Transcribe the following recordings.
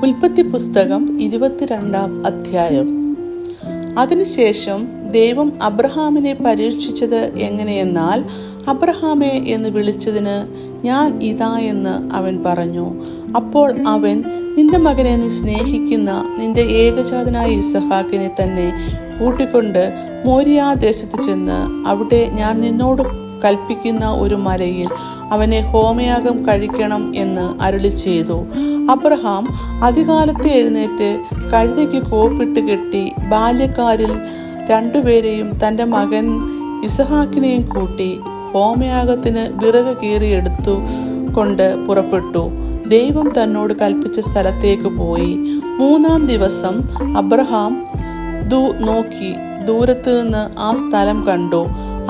ഉൽപ്പത്തി പുസ്തകം 22 അധ്യായം. അതിനുശേഷം ദൈവം അബ്രഹാമിനെ പരീക്ഷിച്ചത് എങ്ങനെയെന്നാൽ, അബ്രഹാമേ എന്ന് വിളിച്ചതിന് ഞാൻ ഇതാ എന്ന് അവൻ പറഞ്ഞു. അപ്പോൾ അവൻ, നിന്റെ മകനെ നീ സ്നേഹിക്കുന്ന നിന്റെ ഏകജാതനായ ഇസഹാക്കിനെ തന്നെ കൂട്ടിക്കൊണ്ട് മോരിയാദേശത്ത് ചെന്ന് അവിടെ ഞാൻ നിന്നോട് കൽപ്പിക്കുന്ന ഒരു മലയിൽ അവനെ ഹോമയാഗം കഴിക്കണം എന്ന് അരുളി ചെയ്തു. അബ്രഹാം അതികാലത്ത് എഴുന്നേറ്റ് കഴുതയ്ക്ക് കോപ്പിട്ട് കെട്ടി ബാല്യക്കാരിൽ 2 പേരെയും തൻ്റെ മകൻ ഇസഹാക്കിനെയും കൂട്ടി ഹോമയാഗത്തിന് വിറക് കീറിയെടുത്തു കൊണ്ട് പുറപ്പെട്ടു. ദൈവം തന്നോട് കൽപ്പിച്ച സ്ഥലത്തേക്ക് പോയി. 3-ാം ദിവസം അബ്രഹാം നോക്കി ദൂരത്ത് നിന്ന് ആ സ്ഥലം കണ്ടു.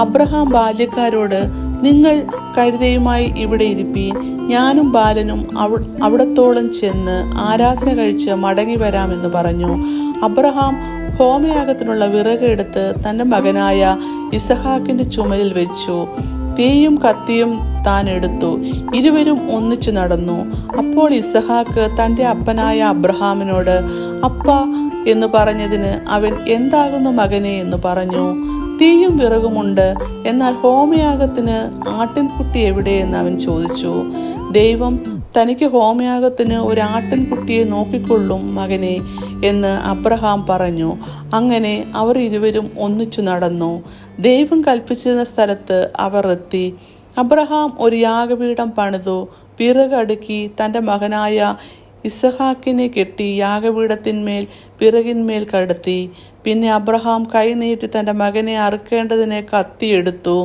അബ്രഹാം ബാല്യക്കാരോട്, നിങ്ങൾ കഴുതയുമായി ഇവിടെ ഇരിപ്പീൻ, ഞാനും ബാലനും അവിടത്തോളം ചെന്ന് ആരാധന കഴിച്ച് മടങ്ങി വരാമെന്ന് പറഞ്ഞു. അബ്രഹാം ഹോമയാഗത്തിനുള്ള വിറക് എടുത്ത് തൻ്റെ മകനായ ഇസഹാക്കിന്റെ ചുമലിൽ വെച്ചു. തീയും കത്തിയും താൻ എടുത്തു. ഇരുവരും ഒന്നിച്ചു നടന്നു. അപ്പോൾ ഇസഹാക്ക് തൻ്റെ അപ്പനായ അബ്രഹാമിനോട് അപ്പ എന്ന് പറഞ്ഞതിന് അവൻ, എന്താകുന്നു മകനെ എന്ന് പറഞ്ഞു. തീയും വിറകുമുണ്ട്, എന്നാൽ ഹോമയാഗത്തിന് ആട്ടിൻകുട്ടി എവിടെയെന്ന് അവൻ ചോദിച്ചു. ദൈവം തനിക്ക് ഹോമയാഗത്തിന് ഒരു ആട്ടിൻകുട്ടിയെ നോക്കിക്കൊള്ളും മകനെ എന്ന് അബ്രഹാം പറഞ്ഞു. അങ്ങനെ അവർ ഇരുവരും ഒന്നിച്ചു നടന്നു. ദൈവം കൽപ്പിച്ചിരുന്ന സ്ഥലത്ത് അവർ എത്തി. അബ്രഹാം ഒരു യാഗപീഠം പണിതു വിറക് അടുക്കി തൻ്റെ മകനായ ഇസഹാക്കിനെ കെട്ടി യാഗപീഠത്തിന്മേൽ വിറകിന്മേൽ കടത്തി. പിന്നെ അബ്രഹാം കൈ നീട്ടി തൻ്റെ മകനെ അറുക്കേണ്ടതിനെ കത്തിയെടുത്തു.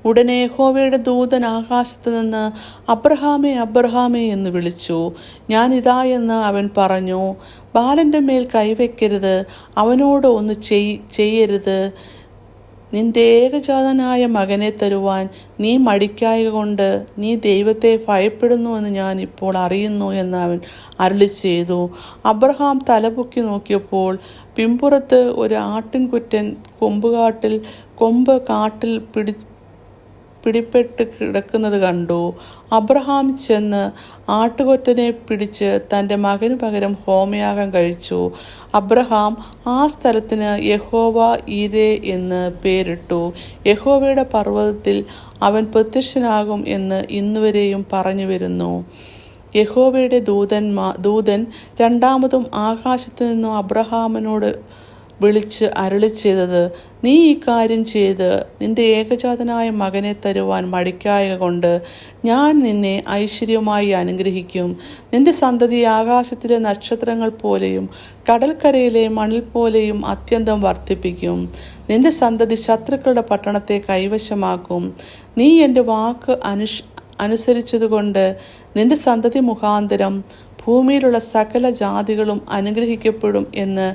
ഉടനെ യഹോവയുടെ ദൂതൻ ആകാശത്ത് നിന്ന് അബ്രഹാമേ അബ്രഹാമേ എന്ന് വിളിച്ചു. ഞാൻ ഇതാ എന്ന് അവൻ പറഞ്ഞു. ബാലൻ്റെ മേൽ കൈവയ്ക്കരുത്, അവനോട് ഒന്ന് ചെയ്യരുത്. നിന്റെ ഏകജാതനായ മകനെ തരുവാൻ നീ മടിക്കായക കൊണ്ട് നീ ദൈവത്തെ ഭയപ്പെടുന്നുവെന്ന് ഞാൻ ഇപ്പോൾ അറിയുന്നു എന്ന് അവൻ അരുളി ചെയ്തു. അബ്രഹാം തലപൊക്കി നോക്കിയപ്പോൾ പിമ്പുറത്ത് ഒരു ആട്ടിൻകുറ്റൻ കൊമ്പ് കാട്ടിൽ പിടിപ്പെട്ട് കിടക്കുന്നത് കണ്ടു. അബ്രഹാം ചെന്ന് ആട്ടുകൊറ്റനെ പിടിച്ച് തൻ്റെ മകന് പകരം ഹോമയാഗം കഴിച്ചു. അബ്രഹാം ആ സ്ഥലത്തിന് യഹോവ ഈരേ എന്ന് പേരിട്ടു. യഹോവയുടെ പർവ്വതത്തിൽ അവൻ പ്രത്യക്ഷനാകും എന്ന് ഇന്നുവരെയും പറഞ്ഞു വരുന്നു. യഹോവയുടെ ദൂതൻ രണ്ടാമതും ആകാശത്തു നിന്നും അബ്രഹാമിനോട് വിളിച്ച് അരുളി ചെയ്തത്, നീ ഈ കാര്യം ചെയ്ത് നിന്റെ ഏകജാതനായ മകനെ തരുവാൻ മടിക്കായക കൊണ്ട് ഞാൻ നിന്നെ ഐശ്വര്യമായി അനുഗ്രഹിക്കും. നിന്റെ സന്തതി ആകാശത്തിലെ നക്ഷത്രങ്ങൾ പോലെയും കടൽക്കരയിലെ മണൽ പോലെയും അത്യന്തം വർദ്ധിപ്പിക്കും. നിന്റെ സന്തതി ശത്രുക്കളുടെ പട്ടണത്തെ കൈവശമാക്കും. നീ എൻ്റെ വാക്ക് അനുസരിച്ചതുകൊണ്ട് നിന്റെ സന്തതി മുഖാന്തരം ഭൂമിയിലുള്ള സകല ജാതികളും അനുഗ്രഹിക്കപ്പെടും എന്ന്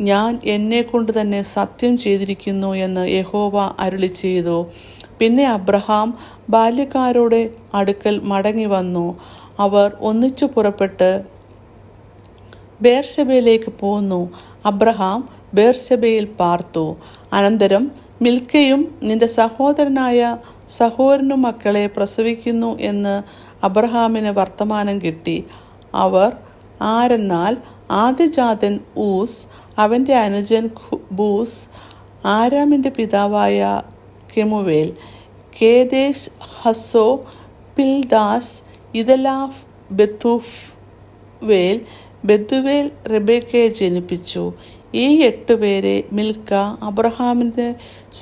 ഞാൻ എന്നെക്കൊണ്ട് തന്നെ സത്യം ചെയ്തിരിക്കുന്നു എന്ന് യഹോവ അരുളി ചെയ്തു. പിന്നെ അബ്രഹാം ബാല്യക്കാരുടെ അടുക്കൽ മടങ്ങി വന്നു. അവർ ഒന്നിച്ചു പുറപ്പെട്ട് ബേർശബയിലേക്ക് പോന്നു. അബ്രഹാം ബേർശബയിൽ പാർത്തു. അനന്തരം മിൽക്കയും നിന്റെ സഹോദരനും മക്കളെ പ്രസവിക്കുന്നു എന്ന് അബ്രഹാമിന് വർത്തമാനം കിട്ടി. അവർ ആരെന്നാൽ, ആദ്യജാതൻ ഊസ്, അവൻ്റെ അനുജൻ ബൂസ്, ആരാമിൻ്റെ പിതാവായ കെമുവേൽ, കേദേശ്, ഹസോ, പിൽദാസ്, ഇദലാഫ്, ബെത്തുവേൽ റെബേക്കയെ ജനിപ്പിച്ചു. ഈ 8 പേരെ മിൽക്ക അബ്രഹാമിൻ്റെ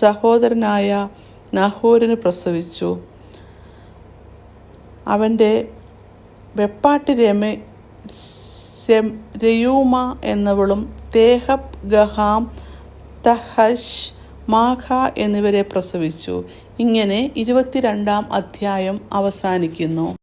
സഹോദരനായ നഹോരിന് പ്രസവിച്ചു. അവൻ്റെ വെപ്പാട്ടി രയൂമ എന്നവളും തേഹബ്, ഗഹാം, തഹശ്, മാഖ എന്നിവരെ പ്രസവിച്ചു. ഇങ്ങനെ 22-ാം അധ്യായം അവസാനിക്കുന്നു.